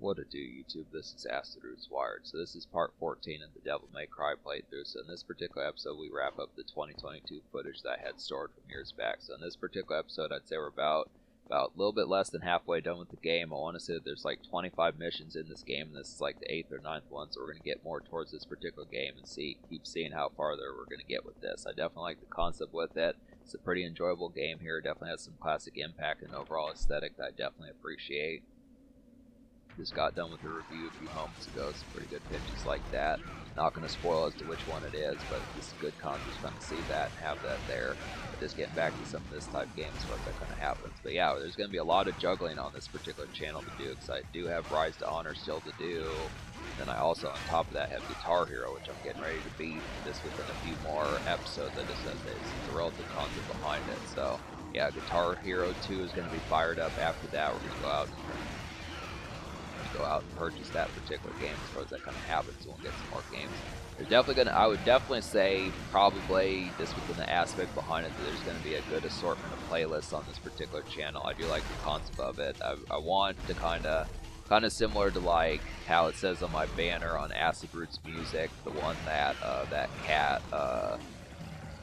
What it do, YouTube? This is Acid Roots Wired. So this is part 14 of the Devil May Cry playthrough. So in this particular episode, we wrap up the 2022 footage that I had stored from years back. So in this particular episode, I'd say we're about a little bit less than halfway done with the game. I want to say that there's like 25 missions in this game, and this is like the 8th or 9th one. So we're going to get more towards this particular game and keep seeing how farther we're going to get with this. I definitely like the concept with it. It's a pretty enjoyable game here. Definitely has some classic impact and overall aesthetic that I definitely appreciate. Just got done with the review a few moments ago. Some pretty good pitches like that. Not going to spoil as to which one it is, but it's good content to kind of see that and have that there. But just getting back to some of this type of games where that kind of happens. But yeah, there's going to be a lot of juggling on this particular channel to do, because I do have Rise to Honor still to do. And then I also, on top of that, have Guitar Hero, which I'm getting ready to beat just within a few more episodes. I just said there's the relative concept behind it. So yeah, Guitar Hero 2 is going to be fired up. After that, we're going to go out and purchase that particular game as far as that kind of happens. We'll get some more games. There's definitely I would definitely say, probably just within the aspect behind it, that there's going to be a good assortment of playlists on this particular channel. I do like the concept of it. I want to kind of similar to like how it says on my banner on Acid Roots Music, the one that that cat,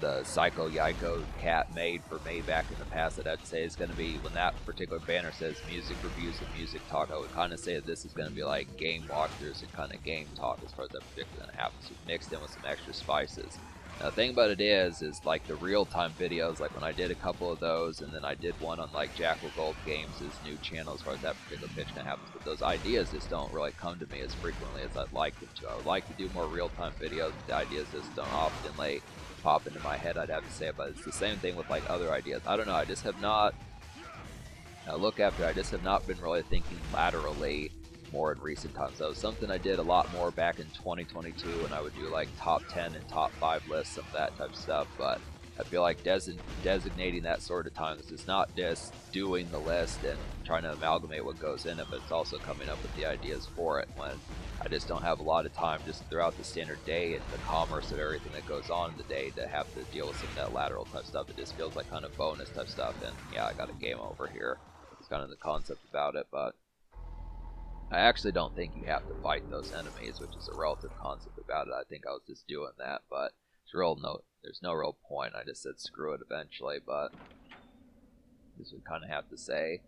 the Psycho Yaiko cat made for May back in the past, that I'd say is going to be, when that particular banner says music reviews and music talk, I would kind of say that this is going to be like game walkthroughs and kind of game talk as far as that particularly going to happen, so mixed in with some extra spices. Now the thing about it is like the real-time videos, like when I did a couple of those, and then I did one on like Jackal Gold Games' new channel as far as that particular pitch kind of happens, but those ideas just don't really come to me as frequently as I'd like them to. I would like to do more real-time videos, but the ideas just don't often pop into my head, I'd have to say. But it's the same thing with like other ideas. I don't know, I just have not, I just have not been really thinking laterally more in recent times. That was something I did a lot more back in 2022, and I would do like top 10 and top 5 lists, some of that type of stuff. But I feel like designating that sort of time is not just doing the list and trying to amalgamate what goes in it, but it's also coming up with the ideas for it, when I just don't have a lot of time just throughout the standard day and the commerce of everything that goes on in the day to have to deal with some of that lateral type stuff. It just feels like kind of bonus type stuff. And yeah, I got a game over here. It's kind of the concept about it, but I actually don't think you have to fight those enemies, which is a relative concept about it. I think I was just doing that, but there's no real point. I just said screw it eventually, but this would kind of have to say.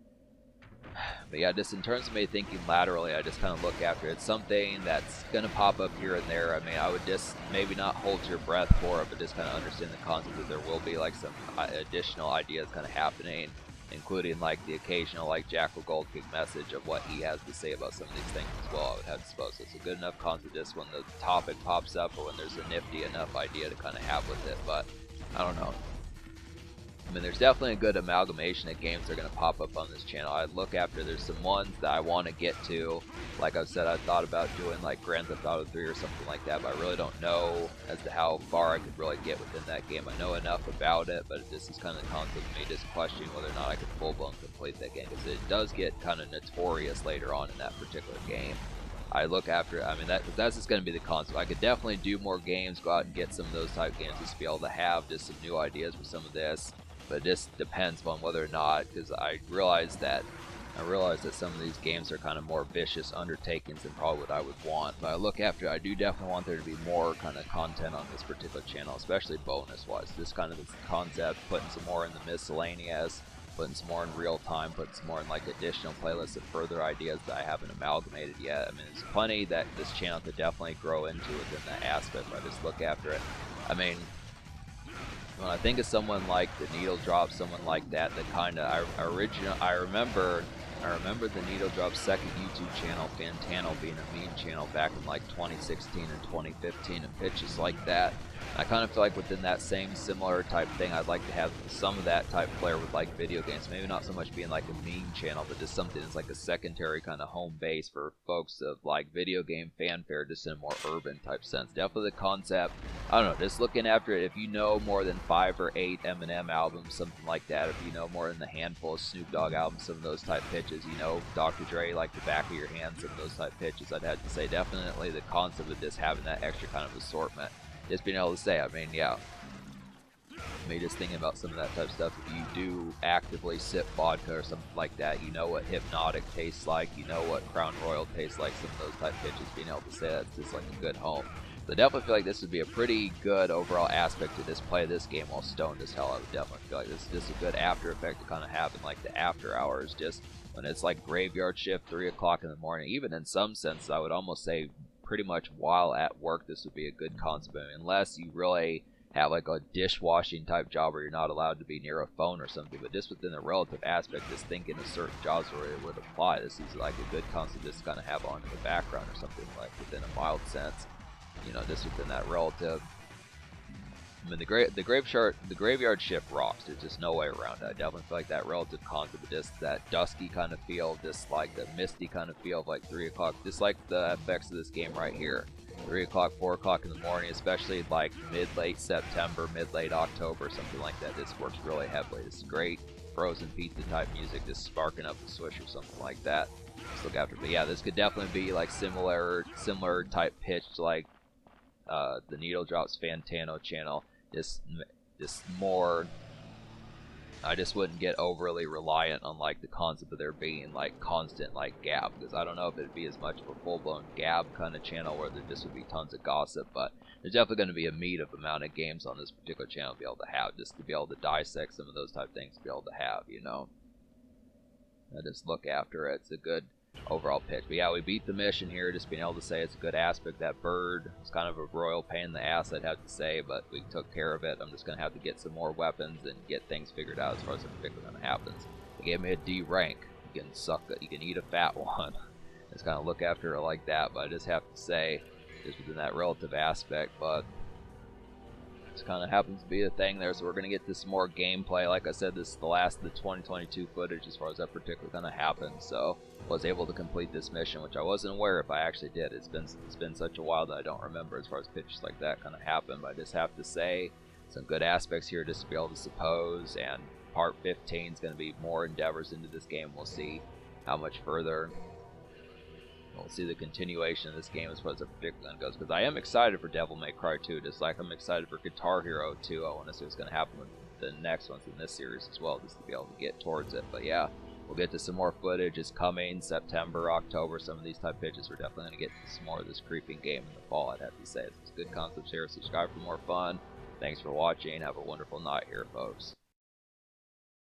But yeah, just in terms of me thinking laterally, I just kind of look after it. It's something that's going to pop up here and there. I mean, I would just maybe not hold your breath for it, but just kind of understand the concept that there will be like some additional ideas kind of happening, including like the occasional like Jackal Gold King message of what he has to say about some of these things as well. I would have to suppose it's a good enough concept just when the topic pops up, or when there's a nifty enough idea to kind of have with it. But I don't know. I mean, there's definitely a good amalgamation of games that are going to pop up on this channel. I look after, there's some ones that I want to get to. Like I've said, I thought about doing like Grand Theft Auto 3 or something like that, but I really don't know as to how far I could really get within that game. I know enough about it, but this is kind of the concept of me just questioning whether or not I could full-blown complete that game, because it does get kind of notorious later on in that particular game. I look after, I mean, that's just going to be the concept. I could definitely do more games, go out and get some of those type games, just to be able to have just some new ideas for some of this. But it just depends on whether or not, because I realize that some of these games are kind of more vicious undertakings than probably what I would want. But I look after, I do definitely want there to be more kind of content on this particular channel, especially bonus wise. This kind of concept, putting some more in the miscellaneous, putting some more in real time, putting some more in like additional playlists of further ideas that I haven't amalgamated yet. I mean, there's plenty that this channel could definitely grow into within that aspect, but I just look after it. I mean, when I think of someone like the Needle Drop, someone like that, that kind of, I remember the Needle Drop's second YouTube channel, Fantano, being a meme channel back in like 2016 and 2015, and pitches like that. I kind of feel like within that same similar type thing, I'd like to have some of that type flair with like video games. Maybe not so much being like a meme channel, but just something that's like a secondary kind of home base for folks of like video game fanfare, just in a more urban type sense. Definitely the concept, I don't know, just looking after it. If you know more than 5 or 8 Eminem albums, something like that, if you know more than the handful of Snoop Dogg albums, some of those type pitches, you know Dr. Dre like the back of your hand, some of those type pitches, I'd have to say definitely the concept of just having that extra kind of assortment. Just being able to say, I mean, yeah, Me just thinking about some of that type of stuff. If you do actively sip vodka or something like that, you know what Hypnotic tastes like, you know what Crown Royal tastes like, some of those type pitches, being able to say that's just like a good home. So I definitely feel like this would be a pretty good overall aspect to just play this game while stoned as hell. I would definitely feel like this is just a good after effect to kind of have in like the after hours, just when it's like graveyard shift, 3 o'clock in the morning. Even in some sense, I would almost say pretty much while at work, this would be a good concept, unless you really have like a dishwashing type job where you're not allowed to be near a phone or something. But just within the relative aspect, just thinking of certain jobs where it would apply, this is like a good concept just kind of have on in the background or something, like within a mild sense, you know, just within that relative. I mean, the graveyard shift rocks. There's just no way around it. I definitely feel like that relative concept of just that dusky kind of feel, just like the misty kind of feel of like 3 o'clock, just like the effects of this game right here. 3 o'clock, 4 o'clock in the morning, especially like mid-late September, mid-late October, something like that. This works really heavily. This is great frozen pizza type music, just sparking up the swish or something like that. Just look after, but yeah, this could definitely be like similar type pitch to like the Needle Drops Fantano channel. Just more. I just wouldn't get overly reliant on like the concept of there being like constant like gab, because I don't know if it'd be as much of a full-blown gab kind of channel where there just would be tons of gossip, but there's definitely going to be a meat of amount of games on this particular channel to be able to have, just to be able to dissect some of those type of things to be able to have, you know. I just look after it. It's a good overall pitch. But yeah, we beat the mission here, just being able to say it's a good aspect. That bird was kind of a royal pain in the ass, I'd have to say, but we took care of it. I'm just going to have to get some more weapons and get things figured out as far as in particular going to happens. They gave me a D rank. You can suck it. You can eat a fat one. Just kind of look after it like that, but I just have to say, just within that relative aspect, but this kind of happens to be a thing there, so we're going to get this more gameplay. Like I said, this is the last of the 2022 footage as far as that particular going to happen, so I was able to complete this mission, which I wasn't aware if I actually did. It's been such a while that I don't remember as far as pitches like that kind of happen, but I just have to say some good aspects here just to be able to suppose, and part 15 is going to be more endeavors into this game. We'll see how much further. We'll see the continuation of this game as far as the particular goes, because I am excited for Devil May Cry 2, just like I'm excited for Guitar Hero 2. I want to see what's going to happen with the next ones in this series as well, just to be able to get towards it. But yeah, we'll get to some more footage. It's coming September, October, some of these type pitches. We're definitely going to get to some more of this creeping game in the fall, I'd have to say. It's good concepts here. Subscribe for more fun. Thanks for watching. Have a wonderful night here, folks.